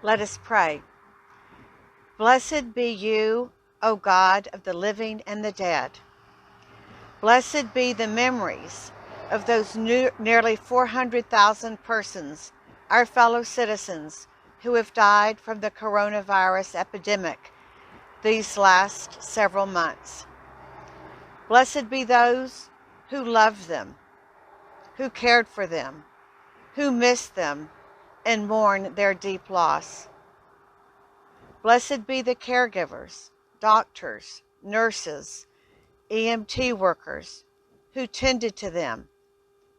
Let us pray. Blessed be you, O God of the living and the dead. Blessed be the memories of those nearly 400,000 persons, our fellow citizens, who have died from the coronavirus epidemic these last several months. Blessed be those who loved them, who cared for them, who missed them, and mourn their deep loss. Blessed be the caregivers, doctors, nurses, EMT workers who tended to them,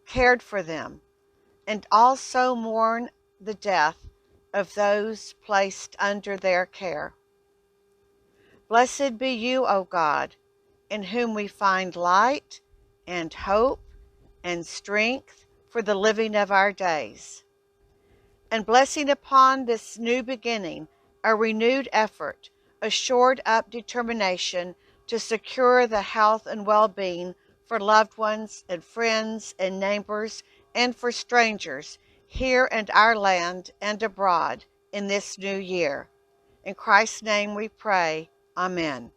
cared for them, and also mourn the death of those placed under their care. Blessed be you, O God, in whom we find light and hope and strength for the living of our days. And blessing upon this new beginning a renewed effort, a shored up determination to secure the health and well-being for loved ones and friends and neighbors and for strangers here in our land and abroad in this new year. In Christ's name we pray. Amen.